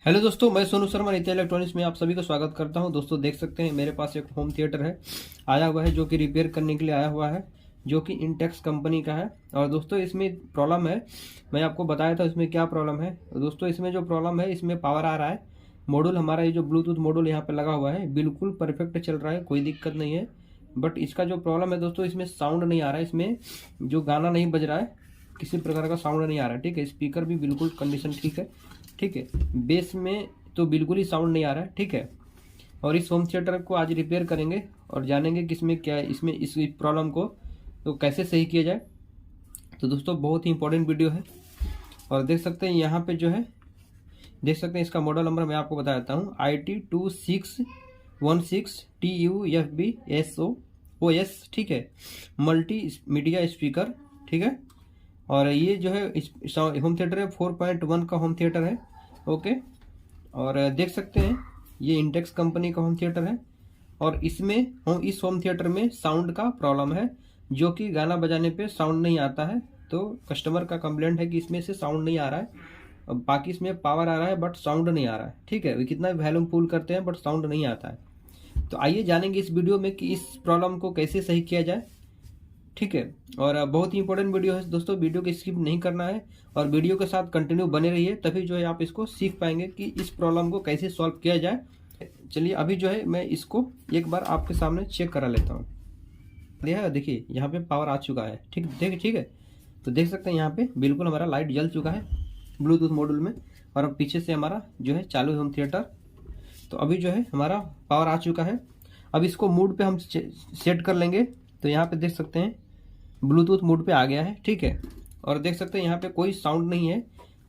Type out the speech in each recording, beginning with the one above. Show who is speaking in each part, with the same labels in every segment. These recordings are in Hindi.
Speaker 1: हेलो दोस्तों, मैं सोनू शर्मा नित्य इलेक्ट्रॉनिक्स में आप सभी का स्वागत करता हूं। दोस्तों देख सकते हैं मेरे पास एक होम थिएटर है आया हुआ है, जो कि रिपेयर करने के लिए आया हुआ है, जो कि इंटेक्स कंपनी का है। और दोस्तों इसमें प्रॉब्लम है, मैं आपको बताया था इसमें क्या प्रॉब्लम है। दोस्तों इसमें जो प्रॉब्लम है, इसमें पावर आ रहा है, मॉड्यूल हमारा ये जो ब्लूटूथ मॉड्यूल यहाँ पे लगा हुआ है बिल्कुल परफेक्ट चल रहा है, कोई दिक्कत नहीं है। बट इसका जो प्रॉब्लम है दोस्तों, इसमें साउंड नहीं आ रहा है, इसमें जो गाना नहीं बज रहा है, किसी प्रकार का साउंड नहीं आ रहा है। ठीक है, स्पीकर भी बिल्कुल कंडीशन ठीक है। ठीक है, बेस में तो बिल्कुल ही साउंड नहीं आ रहा है। ठीक है, और इस होम थिएटर को आज रिपेयर करेंगे और जानेंगे कि इसमें क्या है, इसमें इस प्रॉब्लम को तो कैसे सही किया जाए। तो दोस्तों बहुत ही इंपॉर्टेंट वीडियो है। और देख सकते हैं यहाँ पे जो है, देख सकते हैं इसका मॉडल नंबर मैं आपको बता देता हूँ, IT2616TUFBSOOS। ठीक है, मल्टी मीडिया स्पीकर। ठीक है, और ये जो है होम थिएटर है 4.1 का होम थिएटर है। ओके, और देख सकते हैं ये इंटेक्स कंपनी का होम थिएटर है। और इसमें इस होम थिएटर में साउंड का प्रॉब्लम है, जो कि गाना बजाने पे साउंड नहीं आता है। तो कस्टमर का कंप्लेंट है कि इसमें से साउंड नहीं आ रहा है, बाकी इसमें पावर आ रहा है बट साउंड नहीं आ रहा है। ठीक है, कितना भी वॉल्यूम फुल करते हैं बट साउंड नहीं आता है। तो आइए जानेंगे इस वीडियो में कि इस प्रॉब्लम को कैसे सही किया जाए। ठीक है, और बहुत ही इंपॉर्टेंट वीडियो है दोस्तों, वीडियो को स्किप नहीं करना है और वीडियो के साथ कंटिन्यू बने रहिए, तभी जो है आप इसको सीख पाएंगे कि इस प्रॉब्लम को कैसे सॉल्व किया जाए। चलिए अभी जो है मैं इसको एक बार आपके सामने चेक करा लेता हूँ। देखिए यहाँ पे पावर आ चुका है। ठीक है, तो देख सकते हैं यहाँ पे बिल्कुल हमारा लाइट जल चुका है ब्लूटूथ मॉड्यूल में, और अब पीछे से हमारा जो है चालू है होम थिएटर। तो अभी जो है हमारा पावर आ चुका है। अब इसको मूड पे हम सेट कर लेंगे। तो यहाँ पे देख सकते हैं ब्लूटूथ मोड पे आ गया है। ठीक है, और देख सकते हैं यहाँ पे कोई साउंड नहीं है,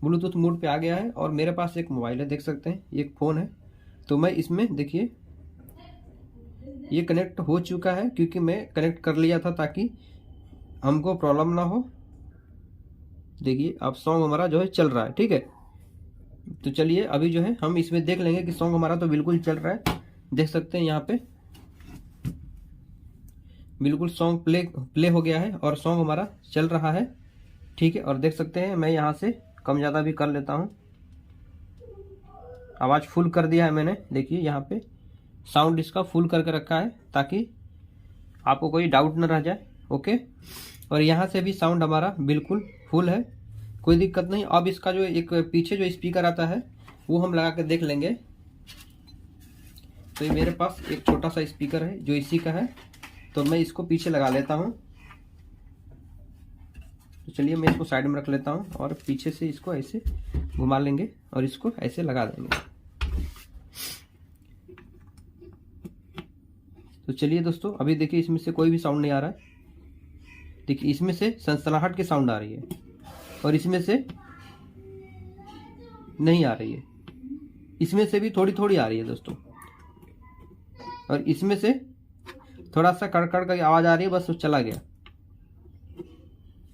Speaker 1: ब्लूटूथ मोड पे आ गया है। और मेरे पास एक मोबाइल है, देख सकते हैं एक फ़ोन है। तो मैं इसमें देखिए ये कनेक्ट हो चुका है, क्योंकि मैं कनेक्ट कर लिया था ताकि हमको प्रॉब्लम ना हो। देखिए अब सॉन्ग हमारा जो है चल रहा है। ठीक है, तो चलिए अभी जो है हम इसमें देख लेंगे कि सॉन्ग हमारा तो बिल्कुल चल रहा है। देख सकते हैं यहाँ पे बिल्कुल सॉन्ग प्ले हो गया है और सॉन्ग हमारा चल रहा है। ठीक है, और देख सकते हैं मैं यहाँ से कम ज़्यादा भी कर लेता हूँ, आवाज़ फुल कर दिया है मैंने। देखिए यहाँ पे साउंड इसका फुल करके रखा है ताकि आपको कोई डाउट न रह जाए। ओके, और यहाँ से भी साउंड हमारा बिल्कुल फुल है, कोई दिक्कत नहीं। अब इसका जो एक पीछे जो स्पीकर आता है वो हम लगा के देख लेंगे। तो ये मेरे पास एक छोटा सा स्पीकर है जो इसी का है, तो मैं इसको पीछे लगा लेता हूँ। तो चलिए मैं इसको साइड में रख लेता हूँ और पीछे से इसको ऐसे घुमा लेंगे और इसको ऐसे लगा देंगे। तो चलिए दोस्तों अभी देखिए इसमें से कोई भी साउंड नहीं आ रहा है। देखिए इसमें से सनसनाहट की साउंड आ रही है और इसमें से नहीं आ रही है, इसमें से भी थोड़ी थोड़ी आ रही है दोस्तों, और इसमें से थोड़ा सा कड़कड़ का आवाज़ आ रही है, बस वो चला गया।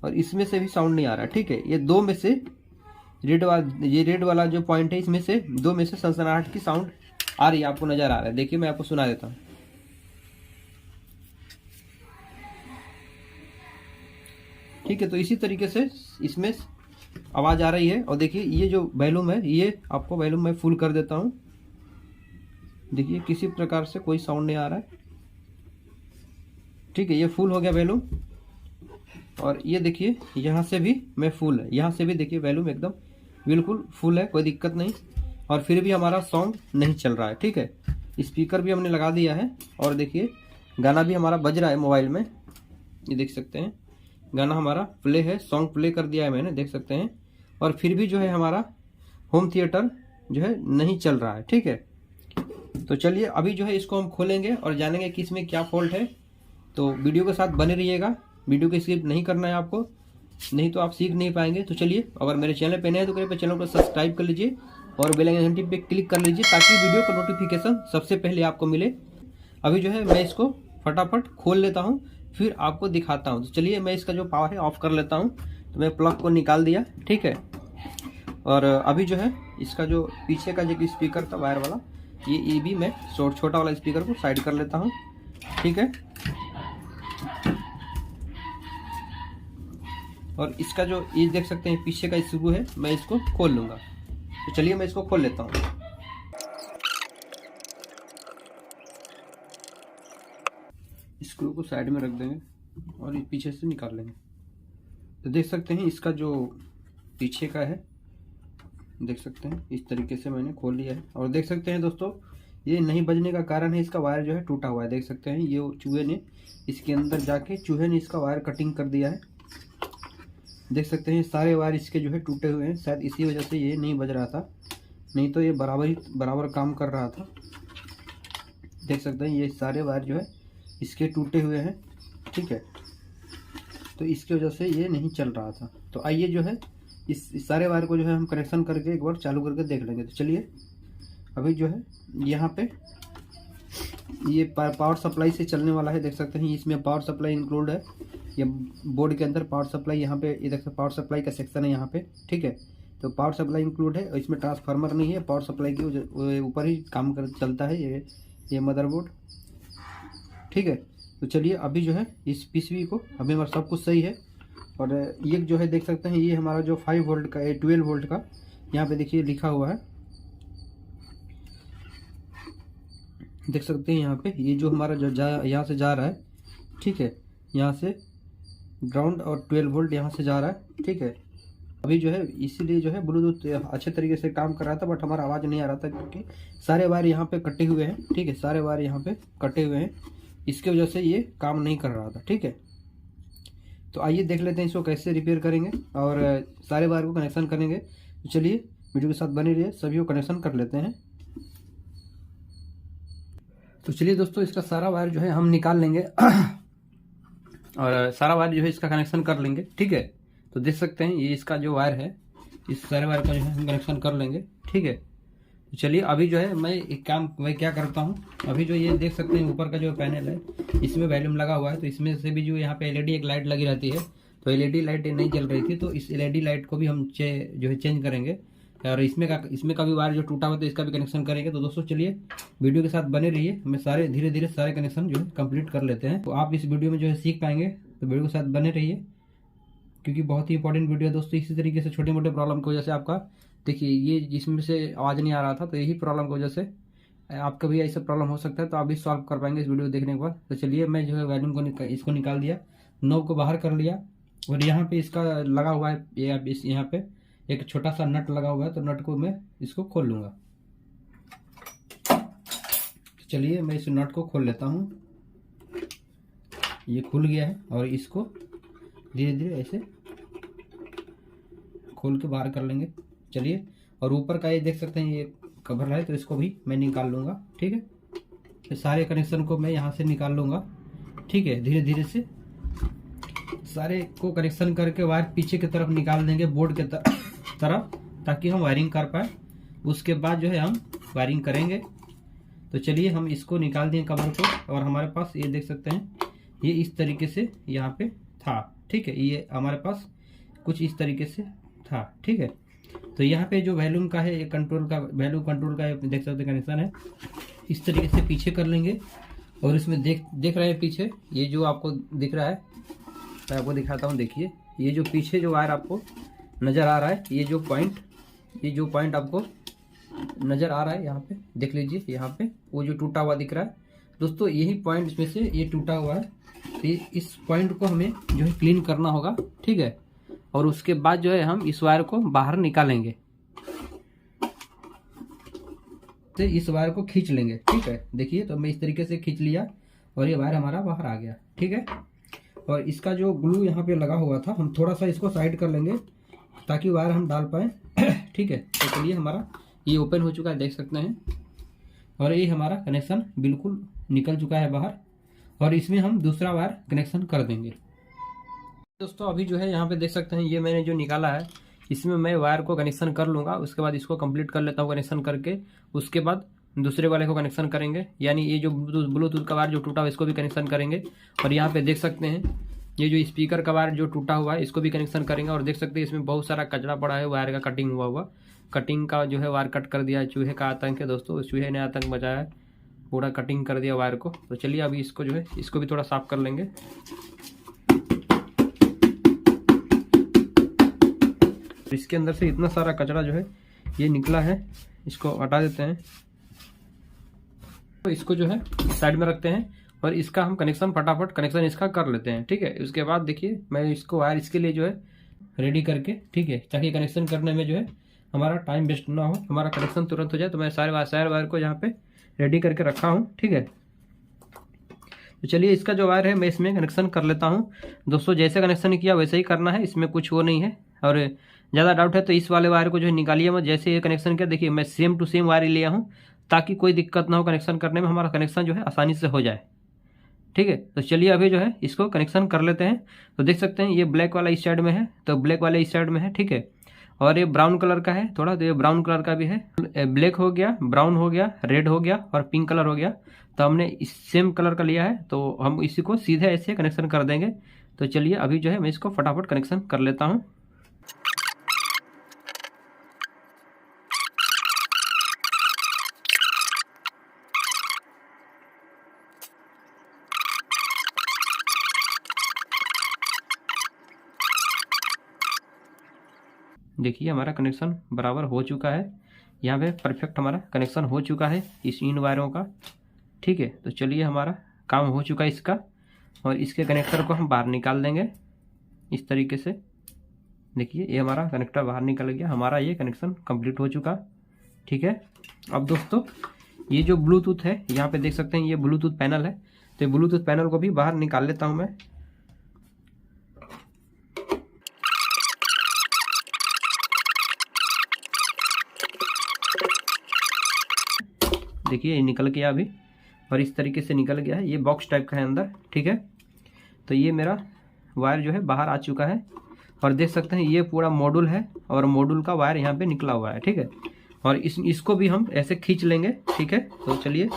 Speaker 1: और इसमें से भी साउंड नहीं आ रहा है। ठीक है, ये दो में से रेड वाला जो पॉइंट है, इसमें से दो में से सनसनाहट की साउंड आ रही है, आपको नज़र आ रहा है। देखिए मैं आपको सुना देता हूँ। ठीक है, तो इसी तरीके से इसमें आवाज़ आ रही है। और देखिए ये जो वॉल्यूम है, ये आपको वॉल्यूम मैं फुल कर देता हूँ। देखिए किसी प्रकार से कोई साउंड नहीं आ रहा है। ठीक है, ये फुल हो गया वॉल्यूम। और ये देखिए यहाँ से भी मैं फुल है, यहाँ से भी देखिए वॉल्यूम एकदम बिल्कुल फुल है, कोई दिक्कत नहीं। और फिर भी हमारा सॉन्ग नहीं चल रहा है। ठीक है, स्पीकर भी हमने लगा दिया है और देखिए गाना भी हमारा बज रहा है मोबाइल में, ये देख सकते हैं गाना हमारा प्ले है, सॉन्ग प्ले कर दिया है मैंने, देख सकते हैं। और फिर भी जो है हमारा होम थिएटर जो है नहीं चल रहा है। ठीक है, तो चलिए अभी जो है इसको हम खोलेंगे और जानेंगे कि इसमें क्या फॉल्ट है। तो वीडियो के साथ बने रहिएगा, वीडियो को स्किप नहीं करना है आपको, नहीं तो आप सीख नहीं पाएंगे। तो चलिए अगर मेरे चैनल पे नए हैं तो कृपया चैनल को सब्सक्राइब कर लीजिए और बेल आइकन घंटी पे क्लिक कर लीजिए, ताकि वीडियो का नोटिफिकेशन सबसे पहले आपको मिले। अभी जो है मैं इसको फटाफट खोल लेता हूँ, फिर आपको दिखाता हूँ। तो चलिए मैं इसका जो पावर है ऑफ कर लेता हूँ। तो मैं प्लग को निकाल दिया। ठीक है, और अभी जो है इसका जो पीछे का जो स्पीकर था वायर वाला, ये भी मैं छोटा वाला स्पीकर को साइड कर लेता हूँ। ठीक है, और इसका जो ये देख सकते हैं पीछे का स्क्रू है, मैं इसको खोल लूँगा। तो चलिए मैं इसको खोल लेता हूँ। स्क्रू को साइड में रख देंगे और पीछे से निकाल लेंगे। तो देख सकते हैं इसका जो पीछे का है, देख सकते हैं इस तरीके से मैंने खोल लिया है। और देख सकते हैं दोस्तों, ये नहीं बजने का कारण है इसका वायर जो है टूटा हुआ है। देख सकते हैं ये चूहे ने इसके अंदर जाके चूहे ने इसका वायर कटिंग कर दिया है। देख सकते हैं सारे वायर इसके जो है टूटे हुए हैं, शायद इसी वजह से ये नहीं बज रहा था, नहीं तो ये बराबर काम कर रहा था। देख सकते हैं ये सारे वायर जो है इसके टूटे हुए हैं, ठीक है, तो इसकी वजह से ये नहीं चल रहा था। तो आइए जो है इस सारे वायर को जो है हम कनेक्शन करके एक बार चालू करके देख लेंगे। तो चलिए अभी जो है यहाँ पे ये पावर सप्लाई से चलने वाला है। देख सकते हैं इसमें पावर सप्लाई इंक्लूड है, ये बोर्ड के अंदर पावर सप्लाई यहाँ पे, ये देख सकते पावर सप्लाई का सेक्शन है यहाँ पे, ठीक है। तो पावर सप्लाई इंक्लूड है, इसमें ट्रांसफार्मर नहीं है, पावर सप्लाई के ऊपर ही काम कर चलता है ये मदरबोर्ड, ठीक है। तो चलिए अभी जो है इस पीसीबी को, अभी हमारा सब कुछ सही है। और ये जो है देख सकते हैं ये हमारा जो 5 वोल्ट का 12 वोल्ट का यहाँ पे देखिए लिखा हुआ है, देख सकते हैं यहाँ पे ये जो हमारा जो यहाँ से जा रहा है, ठीक है, यहाँ से ग्राउंड और 12 वोल्ट यहाँ से जा रहा है, ठीक है। अभी जो है इसीलिए जो है ब्लूटूथ अच्छे तरीके से काम कर रहा था, बट हमारा आवाज़ नहीं आ रहा था क्योंकि सारे वायर यहाँ पे कटे हुए हैं, ठीक है, सारे वायर यहाँ पे कटे हुए हैं, इसके वजह से ये काम नहीं कर रहा था, ठीक है। तो आइए देख लेते हैं इसको कैसे रिपेयर करेंगे और सारे वायर को कनेक्शन करेंगे। तो चलिए वीडियो के साथ बने रहिए, सभी को कनेक्शन कर लेते हैं। तो चलिए दोस्तों इसका सारा वायर जो है हम निकाल लेंगे और सारा वायर जो है इसका कनेक्शन कर लेंगे, ठीक है। तो देख सकते हैं ये इसका जो वायर है, इस सारे वायर का जो है हम कनेक्शन कर लेंगे, ठीक है। तो चलिए अभी जो है मैं क्या करता हूँ, अभी जो ये देख सकते हैं ऊपर का जो पैनल है इसमें वॉल्यूम लगा हुआ है, तो इसमें से भी जो यहाँ पे एलईडी एक लाइट लगी रहती है, तो एलईडी लाइट नहीं जल रही थी, तो इस एलईडी लाइट को भी हम जो है चेंज करेंगे। और इसमें का भी वायर जो टूटा हुआ तो इसका भी कनेक्शन करेंगे। तो दोस्तों चलिए वीडियो के साथ बने रहिए, हमें सारे धीरे धीरे सारे कनेक्शन जो है कंप्लीट कर लेते हैं। तो आप इस वीडियो में जो है सीख पाएंगे, तो वीडियो के साथ बने रहिए क्योंकि बहुत ही इंपॉर्टेंट वीडियो है दोस्तों। इसी तरीके से छोटे मोटे प्रॉब्लम की वजह से आपका देखिए ये जिसमें से आवाज़ नहीं आ रहा था, तो यही प्रॉब्लम की वजह से आपका भी ऐसा प्रॉब्लम हो सकता है, तो आप भी सॉल्व कर पाएंगे इस वीडियो देखने के बाद। तो चलिए मैं जो है वॉल्यूम को इसको निकाल दिया, नॉब को बाहर कर लिया और यहाँ पे इसका लगा हुआ है यहाँ पे एक छोटा सा नट लगा हुआ है, तो नट को मैं इसको खोल लूँगा। तो चलिए मैं इस नट को खोल लेता हूँ, ये खुल गया है और इसको धीरे धीरे ऐसे खोल के बाहर कर लेंगे। चलिए और ऊपर का ये देख सकते हैं ये कवर है, तो इसको भी मैं निकाल लूँगा, ठीक है। तो सारे कनेक्शन को मैं यहाँ से निकाल लूँगा, ठीक है, धीरे धीरे से सारे को कनेक्शन करके वायर पीछे की तरफ निकाल देंगे बोर्ड के तरफ, ताकि हम वायरिंग कर पाए। उसके बाद जो है हम वायरिंग करेंगे। तो चलिए हम इसको निकाल दें कवर को, और हमारे पास ये देख सकते हैं ये इस तरीके से यहाँ पे था, ठीक है, ये हमारे पास कुछ इस तरीके से था, ठीक है। तो यहाँ पे जो वॉल्यूम का है, ये वॉल्यूम कंट्रोल का देख सकते हैं कनेक्शन है, इस तरीके से पीछे कर लेंगे। और इसमें देख रहे हैं पीछे ये जो आपको दिख रहा है, मैं आपको दिखाता हूँ। देखिए ये जो पीछे जो वायर आपको नज़र आ रहा है, ये जो पॉइंट आपको नज़र आ रहा है, यहाँ पे देख लीजिए, यहाँ पे वो जो टूटा हुआ दिख रहा है दोस्तों, यही पॉइंट इसमें से ये टूटा हुआ है। तो इस पॉइंट को हमें जो है क्लीन करना होगा, ठीक है। और उसके बाद जो है हम इस वायर को बाहर निकालेंगे, तो इस वायर को खींच लेंगे, ठीक है। देखिए तो मैं इस तरीके से खींच लिया और ये वायर हमारा बाहर आ गया, ठीक है। और इसका जो ग्लू यहाँ पे लगा हुआ था, हम थोड़ा सा इसको साइड कर लेंगे ताकि वायर हम डाल पाए, ठीक है। तो चलिए हमारा ये ओपन हो चुका है, देख सकते हैं, और ये हमारा कनेक्शन बिल्कुल निकल चुका है बाहर। और इसमें हम दूसरा वायर कनेक्शन कर देंगे। दोस्तों अभी जो है यहाँ पे देख सकते हैं ये मैंने जो निकाला है, इसमें मैं वायर को कनेक्शन कर लूँगा। उसके बाद इसको कंप्लीट कर लेता हूँ कनेक्शन करके, उसके बाद दूसरे वाले को कनेक्शन करेंगे, यानी ये जो ब्लूटूथ का वायर जो टूटा हुआ इसको भी कनेक्शन करेंगे। और यहाँ पे देख सकते हैं ये जो स्पीकर का वायर जो टूटा हुआ है इसको भी कनेक्शन करेंगे। और देख सकते हैं इसमें बहुत सारा कचरा पड़ा है, वायर का कटिंग का जो है वायर कट कर दिया है। चूहे का आतंक है दोस्तों, चूहे ने आतंक मचाया है, पूरा कटिंग कर दिया वायर को। तो चलिए अभी इसको जो है इसको भी थोड़ा साफ कर लेंगे। इसके अंदर से इतना सारा कचरा जो है ये निकला है, इसको हटा देते हैं। तो इसको जो है साइड में रखते हैं और इसका हम कनेक्शन फटाफट कनेक्शन इसका कर लेते हैं, ठीक है। उसके बाद देखिए मैं इसको वायर इसके लिए जो है रेडी करके, ठीक है, ताकि कनेक्शन करने में जो है हमारा टाइम वेस्ट ना हो, हमारा कनेक्शन तुरंत हो जाए। तो मैं सारे वायर को यहाँ पे रेडी करके रखा हूँ, ठीक है। तो चलिए इसका जो वायर है मैं इसमें कनेक्शन कर लेता हूँ। दोस्तों जैसे कनेक्शन किया वैसे ही करना है, इसमें कुछ वो नहीं है। और ज़्यादा डाउट है तो इस वाले वायर को जो है निकालिए मत। जैसे ये कनेक्शन किया देखिए मैं सेम टू सेम वायर लिया हूँ, ताकि कोई दिक्कत ना हो कनेक्शन करने में, हमारा कनेक्शन जो है आसानी से हो जाए, ठीक है। तो चलिए अभी जो है इसको कनेक्शन कर लेते हैं। तो देख सकते हैं ये ब्लैक वाला इस साइड में है, तो ब्लैक वाला इस साइड में है, ठीक है। और ये ब्राउन कलर का है थोड़ा, तो ये ब्राउन कलर का भी है। ब्लैक हो गया, ब्राउन हो गया, रेड हो गया और पिंक कलर हो गया। तो हमने इस सेम कलर का लिया है, तो हम इसी को सीधे ऐसे कनेक्शन कर देंगे। तो चलिए अभी जो है मैं इसको फटाफट कनेक्शन कर लेता हूँ। देखिए हमारा कनेक्शन बराबर हो चुका है, यहाँ पे परफेक्ट हमारा कनेक्शन हो चुका है इस इन वायरों का, ठीक है। तो चलिए हमारा काम हो चुका है इसका, और इसके कनेक्टर को हम बाहर निकाल देंगे इस तरीके से। देखिए ये हमारा कनेक्टर बाहर निकल गया, हमारा ये कनेक्शन कंप्लीट हो चुका, ठीक है। अब दोस्तों ये जो ब्लूटूथ है यहाँ पे देख सकते हैं ये ब्लूटूथ पैनल है, तो ब्लूटूथ पैनल को भी बाहर निकाल लेता हूँ मैं। देखिए ये निकल गया अभी, और इस तरीके से निकल गया है, ये बॉक्स टाइप का है अंदर, ठीक है। तो ये मेरा वायर जो है बाहर आ चुका है, और देख सकते हैं ये पूरा मॉड्यूल है और मॉड्यूल का वायर यहाँ पे निकला हुआ है, ठीक है। और इसको भी हम ऐसे खींच लेंगे, ठीक है। तो चलिए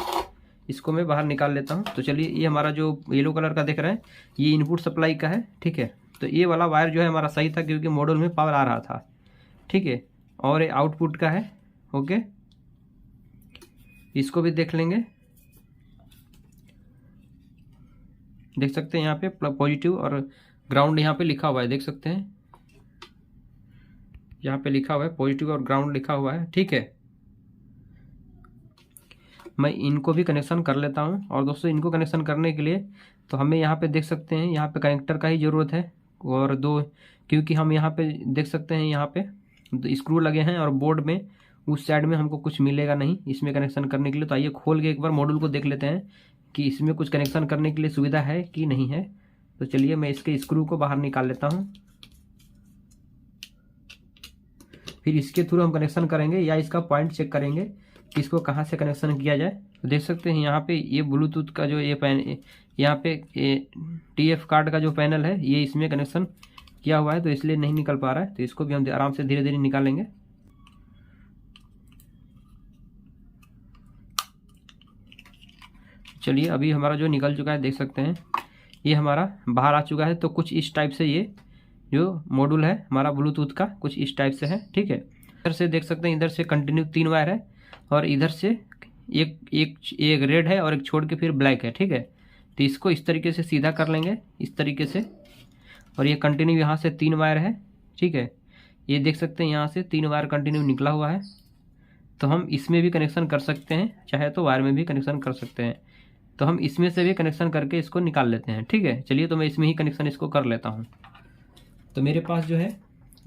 Speaker 1: इसको मैं बाहर निकाल लेता हूँ। तो चलिए ये हमारा जो येलो कलर का देख रहे हैं ये इनपुट सप्लाई का है, ठीक है। तो ये वाला वायर जो है हमारा सही था, क्योंकि मॉड्यूल में पावर आ रहा था, ठीक है। और ये आउटपुट का है, ओके, इसको भी देख लेंगे। देख सकते हैं यहाँ पे पॉजिटिव और ग्राउंड यहाँ पे लिखा हुआ है, देख सकते हैं यहाँ पे लिखा हुआ है पॉजिटिव और ग्राउंड लिखा हुआ है, ठीक है। मैं इनको भी कनेक्शन कर लेता हूँ। और दोस्तों इनको कनेक्शन करने के लिए तो हमें यहाँ पे देख सकते हैं यहाँ पे कनेक्टर का ही ज़रूरत है, और दो, क्योंकि हम यहाँ पे देख सकते हैं यहाँ पे स्क्रू लगे हैं, और बोर्ड में उस साइड में हमको कुछ मिलेगा नहीं इसमें कनेक्शन करने के लिए। तो आइए खोल के एक बार मॉड्यूल को देख लेते हैं कि इसमें कुछ कनेक्शन करने के लिए सुविधा है कि नहीं है। तो चलिए मैं इसके स्क्रू को बाहर निकाल लेता हूँ, फिर इसके थ्रू हम कनेक्शन करेंगे या इसका पॉइंट चेक करेंगे कि इसको कहाँ से कनेक्शन किया जाए। तो देख सकते हैं यहाँ पे ये ब्लूटूथ का जो ये यहाँ पे TF कार्ड का जो पैनल है ये इसमें कनेक्शन किया हुआ है, तो इसलिए नहीं निकल पा रहा है। तो इसको भी हम आराम से धीरे धीरे निकालेंगे। चलिए अभी हमारा जो निकल चुका है देख सकते हैं ये हमारा बाहर आ चुका है। तो कुछ इस टाइप से ये जो मॉड्यूल है हमारा ब्लूटूथ का कुछ इस टाइप से है, ठीक है। इधर से देख सकते हैं इधर से कंटिन्यू 3 वायर है, और इधर से एक रेड है और एक छोड़ के फिर ब्लैक है, ठीक है। तो इसको इस तरीके से सीधा कर लेंगे इस तरीके से, और ये कंटिन्यू यहाँ से 3 वायर है, ठीक है। ये देख सकते हैं यहाँ से 3 वायर कंटिन्यू निकला हुआ है। तो हम इसमें भी कनेक्शन कर सकते हैं, चाहे तो वायर में भी कनेक्शन कर सकते हैं। तो हम इसमें से भी कनेक्शन करके इसको निकाल लेते हैं, ठीक है। चलिए तो मैं इसमें ही कनेक्शन इसको कर लेता हूँ। तो मेरे पास जो है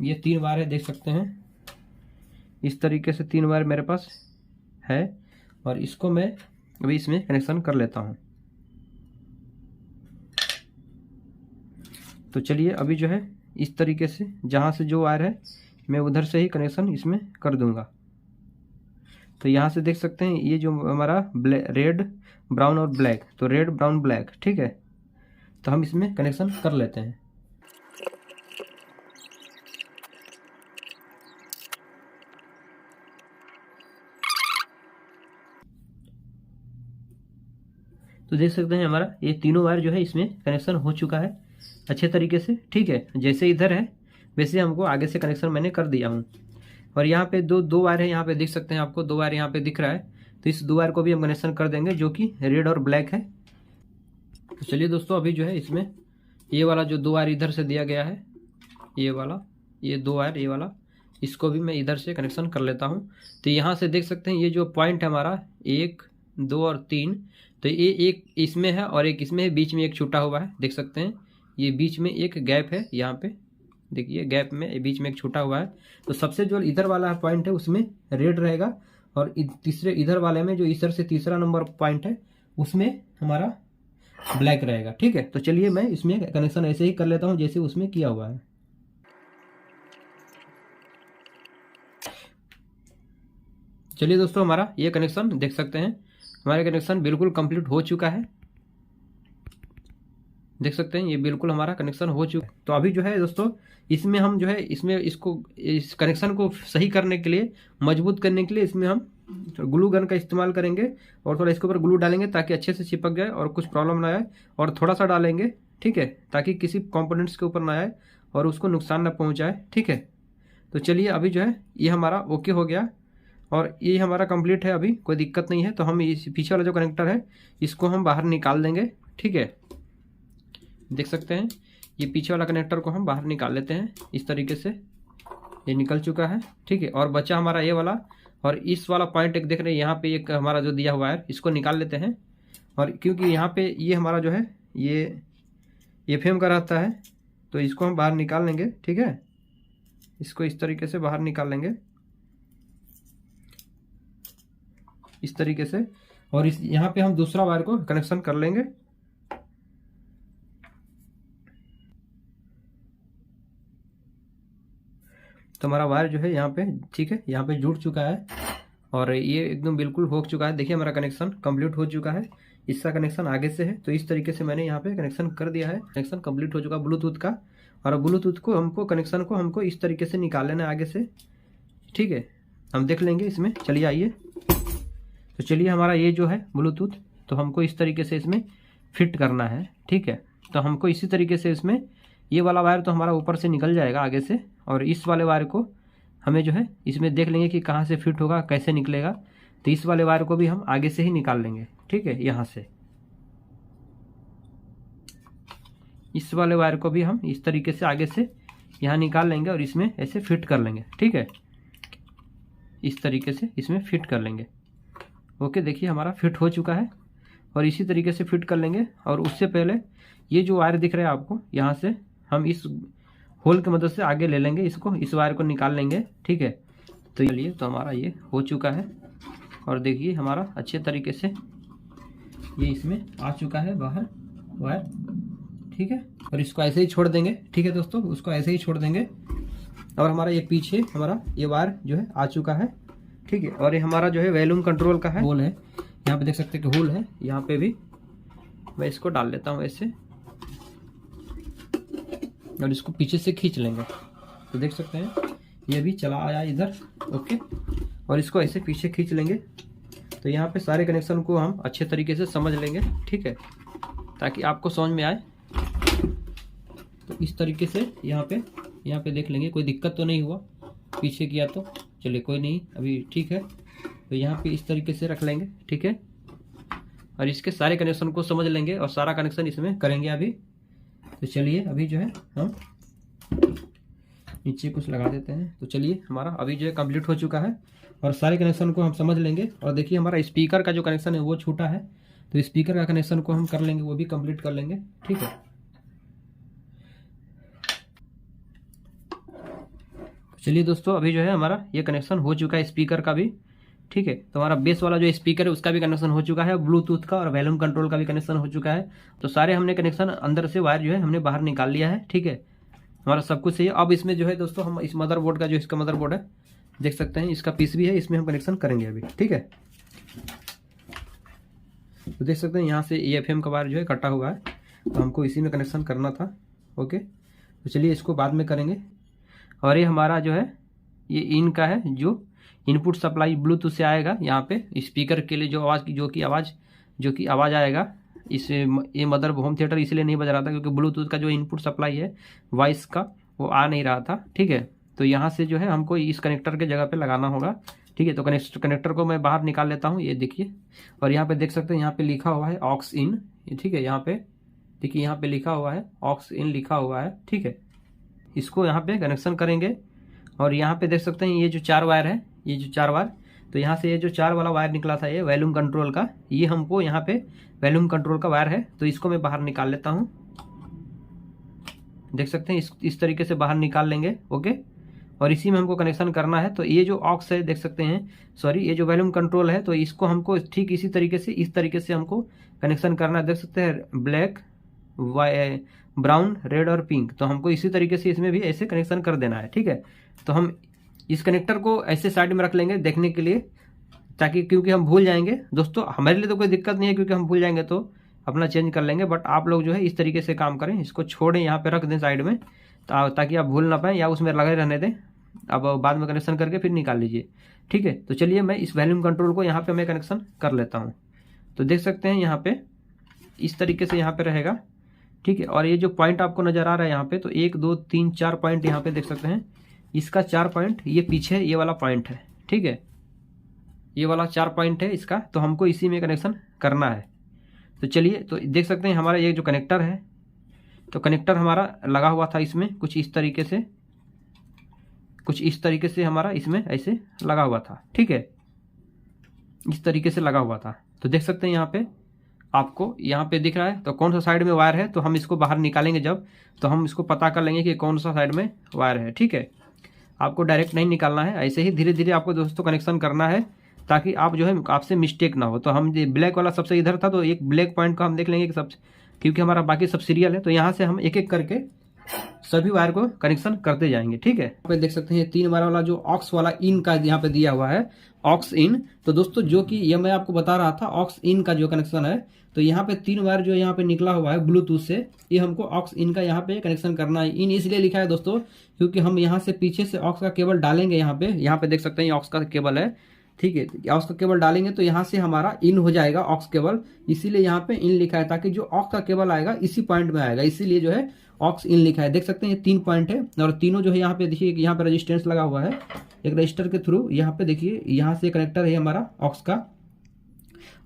Speaker 1: ये 3 वायर है, देख सकते हैं इस तरीके से 3 वायर मेरे पास है, और इसको मैं अभी इसमें कनेक्शन कर लेता हूँ। तो चलिए अभी जो है इस तरीके से जहाँ से जो वायर है मैं उधर से ही कनेक्शन इसमें कर दूंगा। तो यहाँ से देख सकते हैं ये जो हमारा रेड ब्राउन और ब्लैक, तो रेड ब्राउन ब्लैक, ठीक है। तो हम इसमें कनेक्शन कर लेते हैं। तो देख सकते हैं हमारा ये तीनों वायर जो है इसमें कनेक्शन हो चुका है अच्छे तरीके से, ठीक है। जैसे इधर है वैसे हमको आगे से कनेक्शन मैंने कर दिया हूँ। और यहाँ पे दो वायर है, यहाँ पे देख सकते हैं आपको 2 वायर यहाँ पे दिख रहा है। तो इस 2 वायर को भी हम कनेक्शन कर देंगे जो कि रेड और ब्लैक है। तो चलिए दोस्तों अभी जो है इसमें ये वाला जो 2 वायर इधर से दिया गया है, ये वाला, ये 2 वायर ये वाला, इसको भी मैं इधर से कनेक्शन कर लेता हूँ। तो यहाँ से देख सकते हैं ये जो पॉइंट है हमारा 1, 2 और 3, तो ये एक इसमें है और एक इसमें है, बीच में एक छूटा हुआ है, देख सकते हैं ये बीच में एक गैप है, यहाँ पे देखिए गैप में बीच में एक छूटा हुआ है। तो सबसे जो इधर वाला पॉइंट है उसमें रेड रहेगा और तीसरे इधर वाले में जो इधर से तीसरा नंबर पॉइंट है उसमें हमारा ब्लैक रहेगा। ठीक है, तो चलिए मैं इसमें कनेक्शन ऐसे ही कर लेता हूँ जैसे उसमें किया हुआ है। चलिए दोस्तों, हमारा ये कनेक्शन देख सकते हैं, हमारा कनेक्शन बिल्कुल कंप्लीट हो चुका है। देख सकते हैं ये बिल्कुल हमारा कनेक्शन हो चुका है। तो अभी जो है दोस्तों इसमें हम जो है इस कनेक्शन को सही करने के लिए, मजबूत करने के लिए इसमें हम ग्लू गन का इस्तेमाल करेंगे और थोड़ा इसके ऊपर ग्लू डालेंगे ताकि अच्छे से चिपक जाए और कुछ प्रॉब्लम ना आए, और थोड़ा सा डालेंगे, ठीक है, ताकि किसी कंपोनेंट्स के ऊपर ना आए और उसको नुकसान ना पहुंचाए। ठीक है, तो चलिए अभी जो है ये हमारा ओके हो गया और ये हमारा कंप्लीट है, अभी कोई दिक्कत नहीं है। तो हम इस पीछे वाला जो कनेक्टर है इसको हम बाहर निकाल देंगे। ठीक है, देख सकते हैं ये पीछे वाला कनेक्टर को हम बाहर निकाल लेते हैं इस तरीके से, ये निकल चुका है। ठीक है, और बचा हमारा ये वाला और इस वाला पॉइंट एक देख रहे हैं यहाँ पे एक हमारा जो दिया हुआ है, इसको निकाल लेते हैं। और क्योंकि यहाँ पे ये हमारा जो है ये एफएम का रहता है तो इसको हम बाहर निकाल लेंगे। ठीक है, इसको इस तरीके से बाहर निकाल लेंगे इस तरीके से, और इस यहाँ पे हम दूसरा वायर को कनेक्शन कर लेंगे। तो हमारा वायर जो है यहाँ पे, ठीक है, यहाँ पे जुड़ चुका है और ये एकदम बिल्कुल हो चुका है। देखिए हमारा कनेक्शन कंप्लीट हो चुका है, इसका कनेक्शन आगे से है। तो इस तरीके से मैंने यहाँ पे कनेक्शन कर दिया है, कनेक्शन कंप्लीट हो चुका है ब्लूटूथ का। और ब्लूटूथ को हमको कनेक्शन को हमको इस तरीके से निकाल लेना है आगे से। ठीक है, हम देख लेंगे इसमें, चलिए आइए। तो चलिए हमारा ये जो है ब्लूटूथ, तो हमको इस तरीके से इसमें फिट करना है। ठीक है, तो हमको इसी तरीके से इसमें ये वाला वायर तो हमारा ऊपर से निकल जाएगा आगे से, और इस वाले वायर को हमें जो है इसमें देख लेंगे कि कहाँ से फिट होगा, कैसे निकलेगा। तो इस वाले वायर को भी हम आगे से ही निकाल लेंगे। ठीक है, यहाँ से इस वाले वायर को भी हम इस तरीके से आगे से यहाँ निकाल लेंगे और इसमें ऐसे फिट कर लेंगे। ठीक है, इस तरीके से इसमें फिट कर लेंगे। ओके, देखिए हमारा फिट हो चुका है और इसी तरीके से फिट कर लेंगे। और उससे पहले ये जो वायर दिख रहा है आपको, यहाँ से हम इस होल की मदद से आगे ले लेंगे इसको, इस वायर को निकाल लेंगे। ठीक है, तो चलिए, तो हमारा ये हो चुका है और देखिए हमारा अच्छे तरीके से ये इसमें आ चुका है बाहर वायर। ठीक है, और इसको ऐसे ही छोड़ देंगे। ठीक है दोस्तों, उसको ऐसे ही छोड़ देंगे और हमारा ये पीछे हमारा ये वायर जो है आ चुका है। ठीक है, और ये हमारा जो है वॉल्यूम कंट्रोल का है, होल है, यहाँ पे देख सकते हैं कि होल है, यहाँ पे भी मैं इसको डाल लेता हूँ ऐसे और इसको पीछे से खींच लेंगे। तो देख सकते हैं ये भी चला आया इधर। ओके, और इसको ऐसे पीछे खींच लेंगे। तो यहाँ पे सारे कनेक्शन को हम अच्छे तरीके से समझ लेंगे। ठीक है, ताकि आपको समझ में आए। तो इस तरीके से यहाँ पे देख लेंगे, कोई दिक्कत तो नहीं हुआ पीछे किया तो, चलिए कोई नहीं, अभी ठीक है। तो यहाँ पे इस तरीके से रख लेंगे। ठीक है, और इसके सारे कनेक्शन को समझ लेंगे और सारा कनेक्शन इसमें करेंगे अभी। तो चलिए अभी जो है हम नीचे कुछ लगा देते हैं। तो चलिए हमारा अभी जो है कंप्लीट हो चुका है और सारे कनेक्शन को हम समझ लेंगे। और देखिए हमारा स्पीकर का जो कनेक्शन है वो छूटा है, तो स्पीकर का कनेक्शन को हम कर लेंगे, वो भी कंप्लीट कर लेंगे। ठीक है, चलिए दोस्तों, अभी जो है हमारा ये कनेक्शन हो चुका है स्पीकर का भी। ठीक है, तो हमारा बेस वाला जो स्पीकर है उसका भी कनेक्शन हो चुका है, ब्लूटूथ का और वॉल्यूम कंट्रोल का भी कनेक्शन हो चुका है। तो सारे हमने कनेक्शन अंदर से वायर जो है हमने बाहर निकाल लिया है। ठीक है, हमारा सब कुछ सही है। अब इसमें जो है दोस्तों हम इस मदरबोर्ड का, जो इसका मदरबोर्ड है देख सकते हैं, इसका पीस भी है, इसमें हम कनेक्शन करेंगे अभी। ठीक है, तो देख सकते हैं यहाँ से AFM का वायर जो है कटा हुआ है, तो हमको इसी में कनेक्शन करना था। ओके, तो चलिए इसको बाद में करेंगे। और ये हमारा जो है ये इन का है, जो इनपुट सप्लाई ब्लूटूथ से आएगा यहाँ पे स्पीकर के लिए, जो कि आवाज़ आएगा। ये मदर होम थिएटर इसलिए नहीं बज रहा था क्योंकि ब्लूटूथ का जो इनपुट सप्लाई है वॉइस का, वो आ नहीं रहा था। ठीक है, तो यहाँ से जो है हमको इस कनेक्टर के जगह पे लगाना होगा। ठीक है, तो कनेक्टर को मैं बाहर निकाल लेता हूँ, ये देखिए। और यहाँ पे देख सकते हैं, यहाँ पे लिखा हुआ है ऑक्स इन। ठीक है, यहाँ पे देखिए, यहाँ पे लिखा हुआ है ऑक्स इन लिखा हुआ है। ठीक है, इसको यहाँ पे कनेक्शन करेंगे और यहाँ पे देख सकते हैं ये जो 4 वायर है, ये जो 4 वायर, तो यहाँ से ये जो 4 वाला वायर निकला था ये वॉल्यूम कंट्रोल का, ये हमको यहाँ पे वॉल्यूम कंट्रोल का वायर है, तो इसको मैं बाहर निकाल लेता हूँ। देख सकते हैं इस तरीके से बाहर निकाल लेंगे। ओके, और इसी में हमको कनेक्शन करना है। तो ये जो ऑक्स है देख सकते हैं, सॉरी ये जो वॉल्यूम कंट्रोल है, तो इसको हमको ठीक इसी तरीके से, इस तरीके से हमको कनेक्शन करना है। देख सकते हैं ब्लैक, ब्राउन, रेड और पिंक, तो हमको इसी तरीके से इसमें भी ऐसे कनेक्शन कर देना है। ठीक है, तो हम इस कनेक्टर को ऐसे साइड में रख लेंगे देखने के लिए, ताकि क्योंकि हम भूल जाएंगे दोस्तों, हमारे लिए तो कोई दिक्कत नहीं है क्योंकि हम भूल जाएंगे तो अपना चेंज कर लेंगे, बट आप लोग जो है इस तरीके से काम करें, इसको छोड़ें, यहाँ पे रख दें साइड में, ताकि आप भूल ना पाएँ या उसमें लगे रहने दें। अब बाद में कनेक्शन करके फिर निकाल लीजिए। ठीक है, तो चलिए मैं इस वॉल्यूम कंट्रोल को यहाँ पे मैं कनेक्शन कर लेता हूँ। तो देख सकते हैं यहाँ पे इस तरीके से यहाँ पे रहेगा। ठीक है, और ये जो पॉइंट आपको नजर आ रहा है यहाँ पे, तो 1 2 3 4 पॉइंट यहाँ पे देख सकते हैं, इसका 4 पॉइंट ये पीछे ये वाला पॉइंट है। ठीक है, ये वाला 4 पॉइंट है इसका, तो हमको इसी में कनेक्शन करना है। तो चलिए, तो देख सकते हैं हमारा ये जो कनेक्टर है, तो कनेक्टर हमारा लगा हुआ था इसमें कुछ इस तरीके से हमारा इसमें ऐसे लगा हुआ था। ठीक है, इस तरीके से लगा हुआ था। तो देख सकते हैं यहाँ पे आपको यहाँ पे दिख रहा है, तो कौन सा साइड में वायर है, तो हम इसको बाहर निकालेंगे जब, तो हम इसको पता कर लेंगे कि कौन सा साइड में वायर है। ठीक है, आपको डायरेक्ट नहीं निकालना है, ऐसे ही धीरे धीरे आपको दोस्तों कनेक्शन करना है, ताकि आप जो है आपसे मिस्टेक ना हो। तो हम ब्लैक वाला सबसे इधर था, तो एक ब्लैक पॉइंट को हम देख लेंगे कि सब, क्योंकि हमारा बाकी सब सीरियल है, तो यहाँ से हम एक एक करके सभी वायर को कनेक्शन करते जाएंगे। ठीक है, यहाँ पे देख सकते हैं 3 वायर वाला जो ऑक्स वाला इन का यहाँ पे दिया हुआ है, ऑक्स इन। तो दोस्तों जो कि ये मैं आपको बता रहा था ऑक्स इन का जो कनेक्शन है, तो यहाँ पे 3 वायर जो यहाँ पे निकला हुआ है ब्लूटूथ से, ये हमको ऑक्स इन का यहाँ पे कनेक्शन करना है। इन इसलिए लिखा है दोस्तों क्योंकि हम यहाँ से पीछे से ऑक्स का केबल डालेंगे यहाँ पे देख सकते हैं ऑक्स का केबल है। ठीक है, ऑक्स का केबल डालेंगे तो यहाँ से हमारा इन हो जाएगा ऑक्स केबल, इसीलिए यहाँ पे इन लिखा है, ताकि जो ऑक्स का केबल आएगा इसी पॉइंट में आएगा, इसीलिए जो है ऑक्स इन लिखा है। देख सकते हैं 3 पॉइंट है, और तीनों जो है यहाँ पे देखिए, यहाँ पे रेजिस्टेंस लगा हुआ है एक रजिस्टर के थ्रू। यहाँ पे देखिए, यहाँ से कनेक्टर है हमारा ऑक्स का,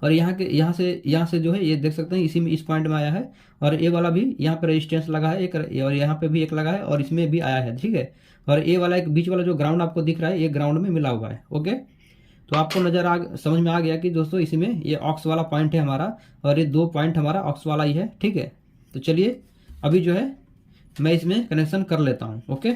Speaker 1: और यहाँ से जो है ये देख सकते हैं इसी में, इस पॉइंट में आया है, और ए वाला भी यहाँ पे रेजिस्टेंस लगा है एक, और यहाँ पे भी एक लगा है, और इसमें भी आया है। ठीक है, और ए वाला एक बीच वाला जो ग्राउंड आपको दिख रहा है, ये ग्राउंड में मिला हुआ है। ओके, तो आपको समझ में आ गया कि दोस्तों इसमें ये ऑक्स वाला पॉइंट है हमारा, और ये 2 पॉइंट हमारा ऑक्स वाला ही है। ठीक है, तो चलिए अभी जो है मैं इसमें कनेक्शन कर लेता हूँ। ओके,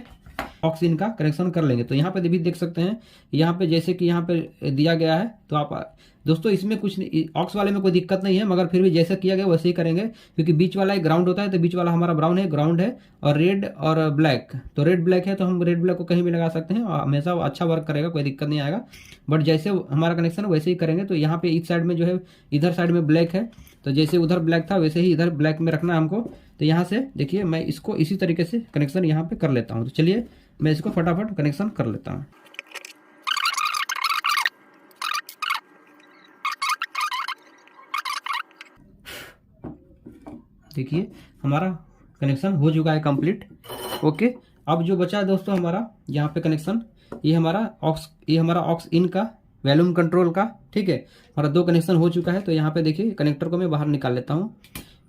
Speaker 1: ऑक्स इन का कनेक्शन कर लेंगे। तो यहाँ पे भी देख सकते हैं, यहाँ पे जैसे कि यहाँ पे दिया गया है, तो आप दोस्तों इसमें कुछ नहीं, ऑक्स वाले में कोई दिक्कत नहीं है, मगर फिर भी जैसे किया गया वैसे ही करेंगे, क्योंकि बीच वाला एक ग्राउंड होता है, तो बीच वाला हमारा ग्राउंड है, और रेड और ब्लैक, तो रेड ब्लैक है, तो हम रेड ब्लैक को कहीं भी लगा सकते हैं, हमेशा अच्छा वर्क करेगा, कोई दिक्कत नहीं आएगा। बट जैसे हमारा कनेक्शन वैसे ही करेंगे। तो यहाँ पे इस साइड में जो है, इधर साइड में ब्लैक है, तो जैसे उधर ब्लैक था वैसे ही इधर ब्लैक में रखना है हमको। तो यहाँ से देखिए मैं इसको इसी तरीके से कनेक्शन यहाँ पे कर लेता हूँ। तो चलिए मैं इसको फटाफट कनेक्शन कर लेता हूँ। देखिए हमारा कनेक्शन हो चुका है कंप्लीट। ओके, अब जो बचा है दोस्तों हमारा यहाँ पे कनेक्शन, ये हमारा ऑक्स इन का वॉल्यूम कंट्रोल का। ठीक है, हमारा 2 कनेक्शन हो चुका है। तो यहाँ पे देखिए कनेक्टर को मैं बाहर निकाल लेता हूँ,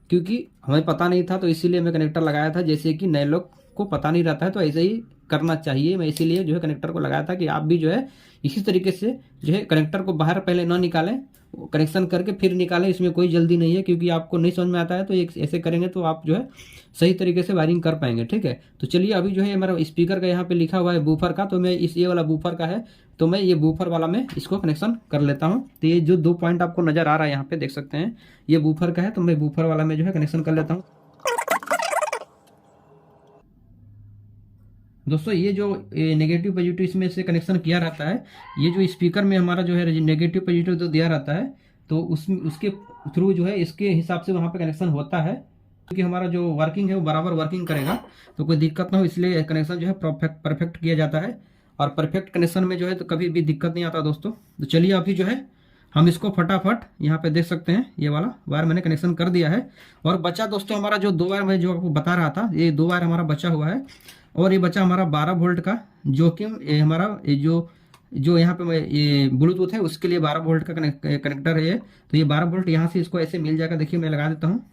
Speaker 1: क्योंकि हमें पता नहीं था, तो इसीलिए मैं कनेक्टर लगाया था। जैसे कि नए लोग को पता नहीं रहता है, तो ऐसे ही करना चाहिए। मैं इसीलिए जो है कनेक्टर को लगाया था कि आप भी जो है इसी तरीके से जो है कनेक्टर को बाहर पहले ना निकालें, कनेक्शन करके फिर निकालें। इसमें कोई जल्दी नहीं है, क्योंकि आपको नहीं समझ में आता है, तो ऐसे करेंगे तो आप जो है सही तरीके से वायरिंग कर पाएंगे। ठीक है, तो चलिए अभी जो है हमारा स्पीकर का यहाँ पे लिखा हुआ है बूफर का, तो मैं ये वाला बूफर का है, तो मैं ये बूफर वाला में इसको कनेक्शन कर लेता हूँ। तो ये जो 2 पॉइंट आपको नजर आ रहा है यहाँ पे देख सकते हैं, ये बूफर का है, तो मैं बूफर वाला में जो है कनेक्शन कर लेता हूँ। दोस्तों ये जो नेगेटिव पॉजिटिव इसमें से कनेक्शन किया रहता है, ये जो स्पीकर में हमारा जो है नेगेटिव पॉजिटिव तो दिया रहता है, तो उसके थ्रू जो है इसके हिसाब से वहाँ पे कनेक्शन होता है, क्योंकि हमारा जो वर्किंग है वो बराबर वर्किंग करेगा, तो कोई दिक्कत ना हो, इसलिए कनेक्शन जो है परफेक्ट किया जाता है। और परफेक्ट कनेक्शन में जो है तो कभी भी दिक्कत नहीं आता दोस्तों। तो चलिए अभी जो है हम इसको फटाफट यहाँ पे देख सकते हैं, ये वाला वायर मैंने कनेक्शन कर दिया है। और बचा दोस्तों हमारा जो 2 वायर मैं जो आपको बता रहा था, ये 2 वायर हमारा बचा हुआ है, और ये बचा हमारा 12 वोल्ट का, जो कि हमारा जो यहाँ पे ये ब्लूटूथ है उसके लिए 12 वोल्ट का कनेक्टर है ये। तो ये 12 वोल्ट यहाँ से इसको ऐसे मिल जाएगा। देखिए मैं लगा देता हूँ,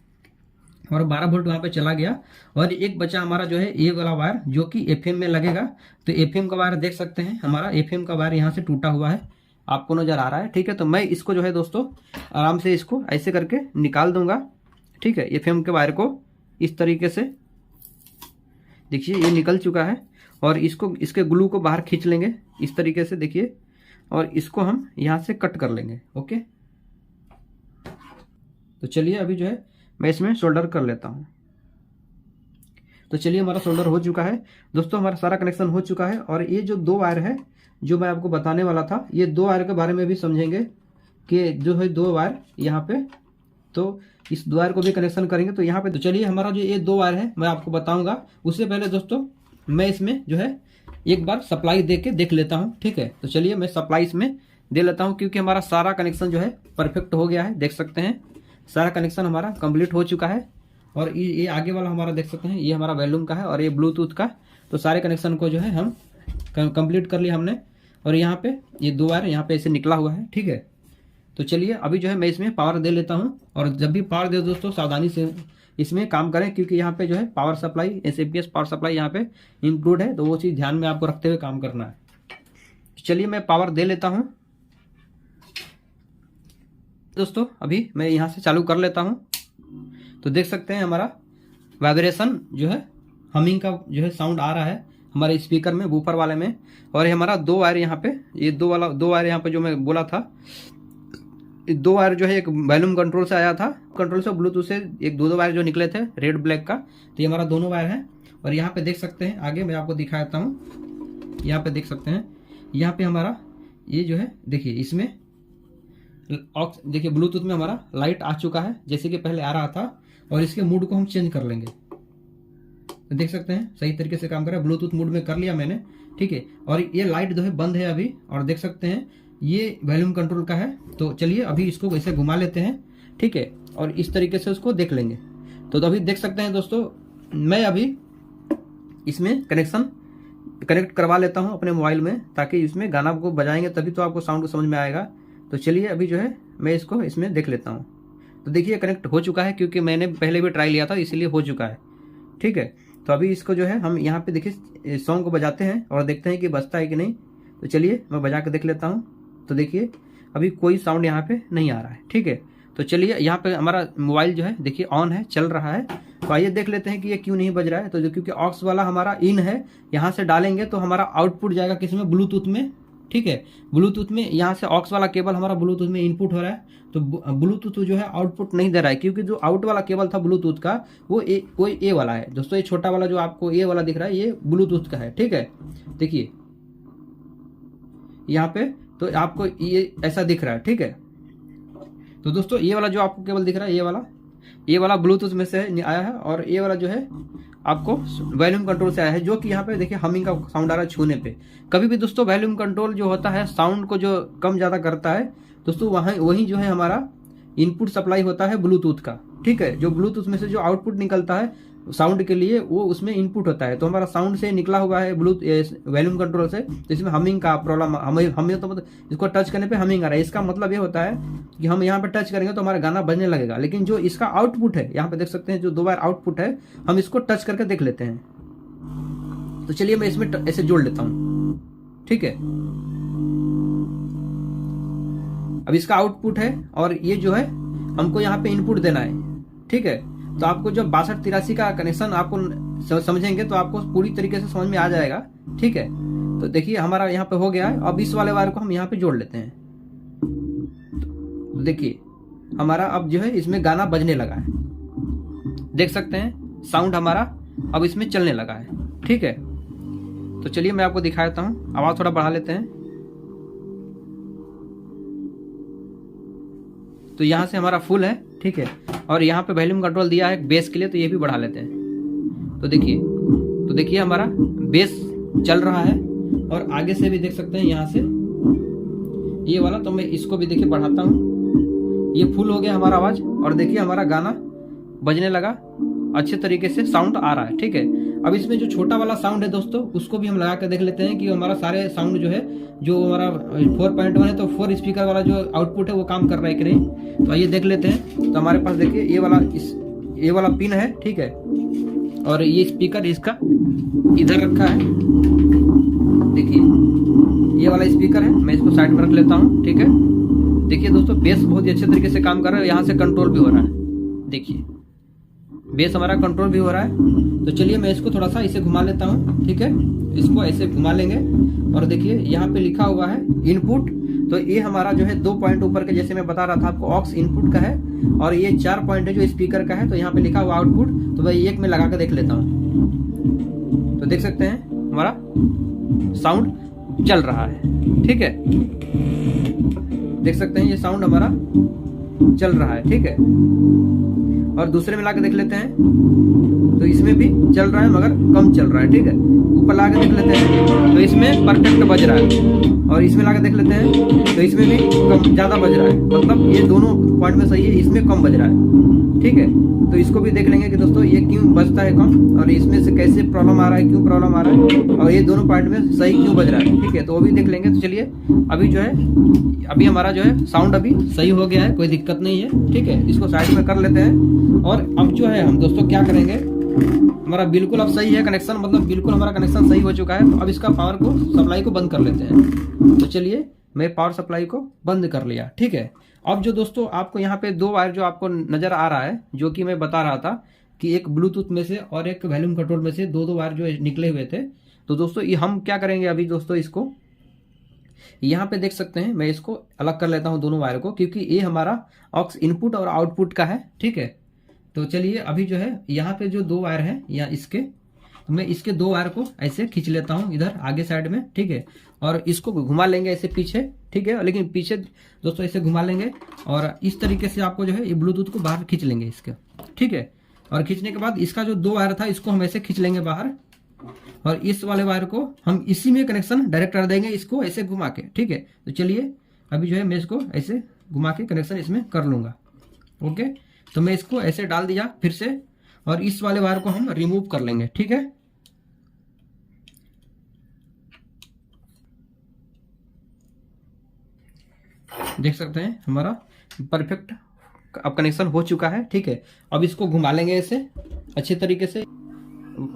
Speaker 1: और 12 वोल्ट वहाँ पे चला गया। और एक बचा हमारा जो है ये वाला वायर जो कि एफएम में लगेगा। तो एफएम का वायर देख सकते हैं, हमारा एफएम का वायर यहाँ से टूटा हुआ है, आपको नजर आ रहा है। ठीक है, तो मैं इसको जो है दोस्तों आराम से इसको ऐसे करके निकाल दूंगा। ठीक है, एफएम के वायर को इस तरीके से देखिए ये निकल चुका है। और इसको इसके ग्लू को बाहर खींच लेंगे इस तरीके से देखिए, और इसको हम यहाँ से कट कर लेंगे। ओके, तो चलिए अभी जो है मैं इसमें सोल्डर कर लेता हूँ। तो चलिए हमारा सोल्डर हो चुका है दोस्तों, हमारा सारा कनेक्शन हो चुका है। और ये जो 2 वायर है जो मैं आपको बताने वाला था, ये 2 वायर के बारे में भी समझेंगे कि जो है 2 वायर यहाँ पे, तो इस 2 वायर को भी कनेक्शन करेंगे। तो यहाँ पे तो चलिए हमारा जो ये 2 वायर है मैं आपको बताऊंगा। उससे पहले दोस्तों मैं इसमें जो है एक बार सप्लाई दे के देख लेता हूँ। ठीक है, तो चलिए मैं सप्लाई इसमें दे लेता हूँ, क्योंकि हमारा सारा कनेक्शन जो है परफेक्ट हो गया है। देख सकते हैं सारा कनेक्शन हमारा कंप्लीट हो चुका है। और ये आगे वाला हमारा देख सकते हैं, ये हमारा वॉल्यूम का है और ये ब्लूटूथ का। तो सारे कनेक्शन को जो है हम कंप्लीट कर लिया हमने। और यहाँ पे ये 2 वायर यहाँ पे ऐसे निकला हुआ है। ठीक है, तो चलिए अभी जो है मैं इसमें पावर दे लेता हूँ। और जब भी पावर दे दोस्तों सावधानी से इसमें काम करें, क्योंकि यहाँ पे जो है power supply SMPS power supply यहाँ पे इंक्लूड है, तो वो चीज़ ध्यान में आपको रखते हुए काम करना है। चलिए मैं पावर दे लेता हूँ दोस्तों, अभी मैं यहाँ से चालू कर लेता हूँ। तो देख सकते हैं हमारा वाइब्रेशन जो है, हमिंग का जो है साउंड आ रहा है हमारे स्पीकर में, वूफर वाले में। और ये हमारा 2 वायर यहाँ पे, ये 2 वायर यहाँ पे जो मैं बोला था, 2 वायर जो है एक वॉल्यूम कंट्रोल से आया था, कंट्रोल से ब्लूटूथ से एक 2 वायर जो निकले थे रेड ब्लैक का। तो ये हमारा दोनों वायर है। और यहाँ पे देख सकते हैं, आगे मैं आपको दिखा देता हूँ। यहाँ पे देख सकते हैं, यहाँ पे हमारा ये जो है देखिए, इसमें देखिए ब्लूटूथ में हमारा लाइट आ चुका है जैसे कि पहले आ रहा था। और इसके मूड को हम चेंज कर लेंगे। तो देख सकते हैं सही तरीके से काम कर रहा है, ब्लूटूथ मूड में कर लिया मैंने। ठीक है, और ये लाइट जो है बंद है अभी। और देख सकते हैं ये वॉल्यूम कंट्रोल का है। तो चलिए अभी इसको वैसे घुमा लेते हैं। ठीक है, और इस तरीके से उसको देख लेंगे। तो अभी देख सकते हैं दोस्तों, मैं अभी इसमें कनेक्ट करवा लेता हूं अपने मोबाइल में, ताकि इसमें गाना को बजाएंगे तभी तो आपको साउंड समझ में आएगा। तो चलिए अभी जो है मैं इसको इसमें देख लेता हूँ। तो देखिए कनेक्ट हो चुका है, क्योंकि मैंने पहले भी ट्राई लिया था इसलिए हो चुका है। ठीक है, तो अभी इसको जो है हम यहाँ पे देखिए सॉन्ग को बजाते हैं और देखते हैं कि बजता है कि नहीं। तो चलिए मैं बजा के देख लेता हूँ। तो देखिए अभी कोई साउंड यहाँ पे नहीं आ रहा है। ठीक है, तो चलिए यहाँ पे हमारा मोबाइल जो है देखिए ऑन है, चल रहा है। तो आइए देख लेते हैं कि ये क्यों नहीं बज रहा है। तो क्योंकि ऑक्स वाला हमारा इन है, यहाँ से डालेंगे तो हमारा आउटपुट जाएगा किस में, ब्लूटूथ में। ठीक है, ब्लूटूथ में यहाँ से ऑक्स वाला केबल हमारा ब्लूटूथ में इनपुट हो रहा है। तो ब्लूटूथ जो है आउटपुट नहीं दे रहा है, क्योंकि जो आउट वाला केबल था ब्लूटूथ का वो कोई ए वाला है दोस्तों। ये छोटा वाला जो आपको ए वाला दिख रहा है ये ब्लूटूथ का है। ठीक है, देखिए यहाँ पे तो आपको ये ऐसा दिख रहा है। ठीक है, तो दोस्तों ये वाला जो आपको केबल दिख रहा है ये वाला ब्लूटूथ में से आया है। और ये वाला जो है आपको वॉल्यूम कंट्रोल से आया है, जो कि यहाँ पे देखिए हमिंग का साउंड आ रहा है छूने पे। कभी भी दोस्तों वॉल्यूम कंट्रोल जो होता है साउंड को जो कम ज़्यादा करता है दोस्तों, वही जो है हमारा इनपुट सप्लाई होता है ब्लूटूथ का। ठीक है, जो ब्लूटूथ में से जो आउटपुट निकलता है साउंड के लिए वो उसमें इनपुट होता है। तो हमारा साउंड से निकला हुआ है वॉल्यूम कंट्रोल से, तो इसमें हमिंग का प्रॉब्लम हमें तो मतलब इसको टच करने पे हमिंग आ रहा है। इसका मतलब ये होता है कि हम यहाँ पे टच करेंगे तो हमारा गाना बजने लगेगा। लेकिन जो इसका आउटपुट है, यहाँ पे देख सकते हैं जो 2 बार आउटपुट है, हम इसको टच करके देख लेते हैं। तो चलिए मैं इसमें ऐसे जोड़ लेता हूँ। ठीक है, अब इसका आउटपुट है और ये जो है हमको यहाँ पे इनपुट देना है। ठीक है, तो आपको जो 6283 का कनेक्शन आपको समझेंगे तो आपको पूरी तरीके से समझ में आ जाएगा। ठीक है, तो देखिए हमारा यहाँ पे हो गया है। अब इस वाले वायर को हम यहाँ पे जोड़ लेते हैं। तो देखिए हमारा अब जो है इसमें गाना बजने लगा है, देख सकते हैं साउंड हमारा अब इसमें चलने लगा है। ठीक है, तो चलिए मैं आपको दिखा देता हूँ, आवाज थोड़ा बढ़ा लेते हैं। तो यहाँ से हमारा फुल है। ठीक है, और यहाँ पे वॉल्यूम कंट्रोल दिया है बेस के लिए, तो ये भी बढ़ा लेते हैं। तो देखिए हमारा बेस चल रहा है और आगे से भी देख सकते हैं यहाँ से ये वाला। तो मैं इसको भी देखिए बढ़ाता हूँ, ये फुल हो गया हमारा आवाज। और देखिए हमारा गाना बजने लगा, अच्छे तरीके से साउंड आ रहा है। ठीक है, अब इसमें जो छोटा वाला साउंड है दोस्तों उसको भी हम लगा कर देख लेते हैं कि हमारा सारे साउंड जो है, जो हमारा 4.1 है तो 4 स्पीकर वाला जो आउटपुट है वो काम कर रहा है कि नहीं। तो आइए देख लेते हैं। तो हमारे पास देखिए ये वाला ये वाला पिन है, ठीक है। और ये स्पीकर इसका इधर रखा है, देखिए ये वाला स्पीकर है। मैं इसको साइड में रख लेता हूँ, ठीक है। देखिए दोस्तों, बेस बहुत ही अच्छे तरीके से काम कर रहा है, यहाँ से कंट्रोल भी हो रहा है। देखिए बेस हमारा कंट्रोल भी हो रहा है। तो चलिए मैं इसको थोड़ा सा इसे घुमा लेता हूँ, ठीक है। इसको ऐसे घुमा लेंगे और देखिए यहाँ पे लिखा हुआ है इनपुट। तो ये हमारा जो है 2 पॉइंट ऊपर के, जैसे मैं बता रहा था आपको, ऑक्स इनपुट का है। और ये 4 पॉइंट है जो स्पीकर का है। तो यहाँ पे लिखा हुआ आउटपुट। तो मैं एक में लगा के देख लेता हूँ। तो देख सकते हैं हमारा साउंड चल रहा है, ठीक है। देख सकते हैं ये साउंड हमारा चल रहा है, ठीक है। और दूसरे में लाके देख लेते हैं, तो इसमें भी चल रहा है मगर कम चल रहा है, ठीक है। ऊपर लाके देख लेते हैं तो इसमें परफेक्ट बज रहा है। और इसमें लाके देख लेते हैं तो इसमें भी कम ज्यादा बज रहा है। मतलब ये दोनों पॉइंट में सही है, इसमें कम बज रहा है, ठीक है। तो इसको भी देख लेंगे कि दोस्तों ये क्यों बजता है कम, और इसमें से कैसे प्रॉब्लम आ रहा है, क्यों प्रॉब्लम आ रहा है, और ये दोनों पॉइंट में सही क्यों बज रहा है, ठीक है। तो वो भी देख लेंगे। तो चलिए अभी जो है, अभी हमारा जो है साउंड अभी सही हो गया है, कोई दिक्कत नहीं है, ठीक है। इसको साइड में कर लेते हैं। और अब जो है हम दोस्तों क्या करेंगे, हमारा बिल्कुल अब सही है कनेक्शन, मतलब बिल्कुल हमारा कनेक्शन सही हो चुका है। तो अब इसका पावर को सप्लाई को बंद कर लेते हैं। तो चलिए मैं पावर सप्लाई को बंद कर लिया, ठीक है। अब जो दोस्तों आपको यहाँ पे 2 वायर जो आपको नजर आ रहा है, जो कि मैं बता रहा था कि एक ब्लूटूथ में से और एक वॉल्यूम कंट्रोल में से 2 वायर जो निकले हुए थे। तो दोस्तों ये हम क्या करेंगे अभी दोस्तों, इसको यहाँ पे देख सकते हैं, मैं इसको अलग कर लेता हूँ दोनों वायर को, क्योंकि ये हमारा ऑक्स इनपुट और आउटपुट का है, ठीक है। तो चलिए अभी जो है यहाँ पे जो 2 वायर है या इसके, तो मैं इसके 2 वायर को ऐसे खींच लेता हूँ इधर आगे साइड में, ठीक है। और इसको घुमा लेंगे ऐसे पीछे, ठीक है। लेकिन पीछे दोस्तों ऐसे घुमा लेंगे और इस तरीके से आपको जो है ये ब्लूटूथ को बाहर खींच लेंगे इसके, ठीक है। और खींचने के बाद इसका जो 2 वायर था इसको हम ऐसे खींच लेंगे बाहर, और इस वाले वायर को हम इसी में कनेक्शन डायरेक्ट कर देंगे, इसको ऐसे घुमा के, ठीक है। तो चलिए अभी जो है मैं इसको ऐसे घुमा के कनेक्शन इसमें कर लूंगा, ओके। तो मैं इसको ऐसे डाल दिया फिर से, और इस वाले वायर को हम रिमूव कर लेंगे, ठीक है। देख सकते हैं हमारा परफेक्ट अब कनेक्शन हो चुका है, ठीक है। अब इसको घुमा लेंगे ऐसे अच्छे तरीके से।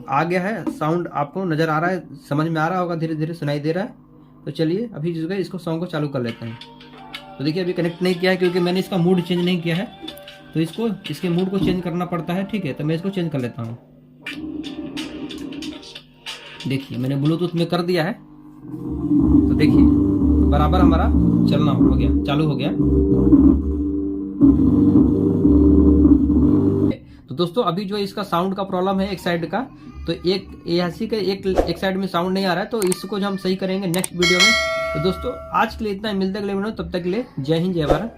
Speaker 1: आ गया है साउंड, आपको नजर आ रहा है, समझ में आ रहा होगा, धीरे धीरे सुनाई दे रहा है। तो चलिए अभी जो है इसको सॉन्ग को चालू कर लेते हैं। तो देखिए अभी कनेक्ट नहीं किया है क्योंकि मैंने इसका मूड चेंज नहीं किया है, तो इसको इसके मूड को चेंज करना पड़ता है, ठीक है। तो मैं इसको चेंज कर लेता हूँ। देखिए मैंने ब्लूटूथ में कर दिया है, तो देखिए बराबर हमारा चलना हो गया, चालू हो गया। तो दोस्तों अभी जो इसका साउंड का प्रॉब्लम है एक साइड का, तो एक ऐसी का एक साइड में साउंड नहीं आ रहा है, तो इसको जो हम सही करेंगे नेक्स्ट वीडियो में। तो दोस्तों आज के लिए इतना, मिलते अगले वीडियो, तब तक के लिए जय हिंद जय भारत।